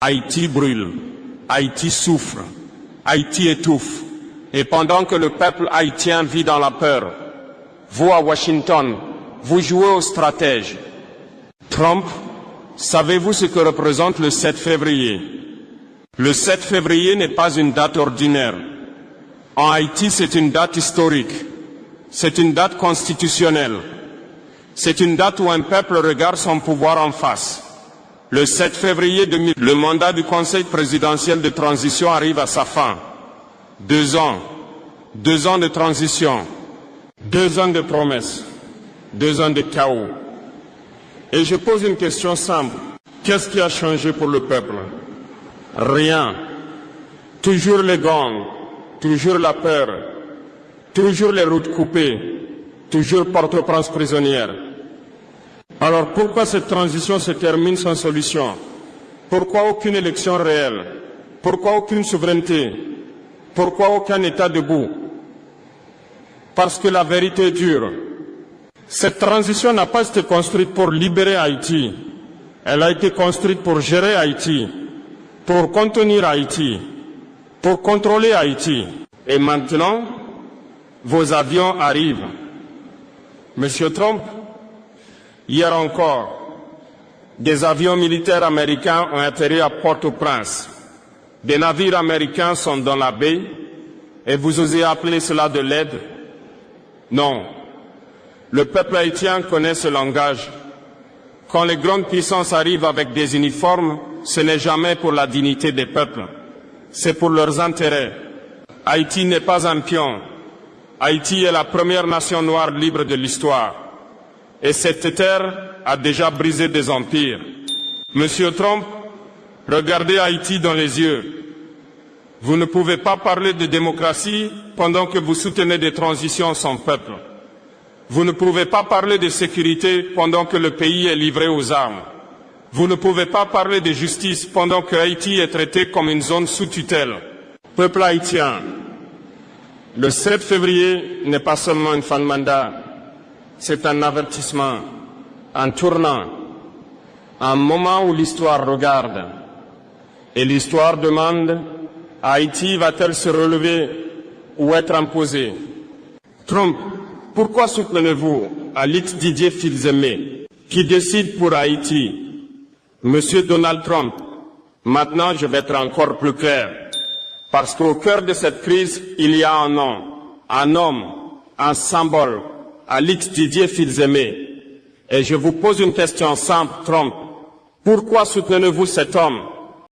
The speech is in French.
Haïti brûle, Haïti souffre, Haïti étouffe. Et pendant que le peuple haïtien vit dans la peur, vous à Washington, vous jouez aux stratèges. Trump, savez-vous ce que représente le 7 février? Le 7 février n'est pas une date ordinaire. En Haïti, c'est une date historique. C'est une date constitutionnelle. C'est une date où un peuple regarde son pouvoir en face. Le 7 février 2000, le mandat du Conseil présidentiel de transition arrive à sa fin. 2 ans. 2 ans de transition. 2 ans de promesses. 2 ans de chaos. Et je pose une question simple. Qu'est-ce qui a changé pour le peuple? Rien. Toujours les gangs, toujours la peur, toujours les routes coupées, toujours Port-au-Prince prisonnière. Alors pourquoi cette transition se termine sans solution? Pourquoi aucune élection réelle? Pourquoi aucune souveraineté? Pourquoi aucun État debout? Parce que la vérité est dure. Cette transition n'a pas été construite pour libérer Haïti. Elle a été construite pour gérer Haïti, pour contenir Haïti, pour contrôler Haïti. Et maintenant, vos avions arrivent. Monsieur Trump, hier encore, des avions militaires américains ont atterri à Port-au-Prince. Des navires américains sont dans la baie et vous osez appeler cela de l'aide? Non. Le peuple haïtien connaît ce langage. Quand les grandes puissances arrivent avec des uniformes, ce n'est jamais pour la dignité des peuples. C'est pour leurs intérêts. Haïti n'est pas un pion. Haïti est la première nation noire libre de l'histoire. Et cette terre a déjà brisé des empires. Monsieur Trump, regardez Haïti dans les yeux. Vous ne pouvez pas parler de démocratie pendant que vous soutenez des transitions sans peuple. Vous ne pouvez pas parler de sécurité pendant que le pays est livré aux armes. Vous ne pouvez pas parler de justice pendant que Haïti est traité comme une zone sous tutelle. Peuple haïtien, le 7 février n'est pas seulement une fin de mandat, c'est un avertissement, un tournant, un moment où l'histoire regarde. Et l'histoire demande, Haïti va-t-elle se relever ou être imposée? Trump, pourquoi soutenez-vous Alix Didier Fils-Aimé, qui décide pour Haïti? Monsieur Donald Trump, maintenant je vais être encore plus clair, parce qu'au cœur de cette crise, il y a un nom, un homme, un symbole, Alix Didier Fils-Aimé. Et je vous pose une question simple, Trump. Pourquoi soutenez-vous cet homme?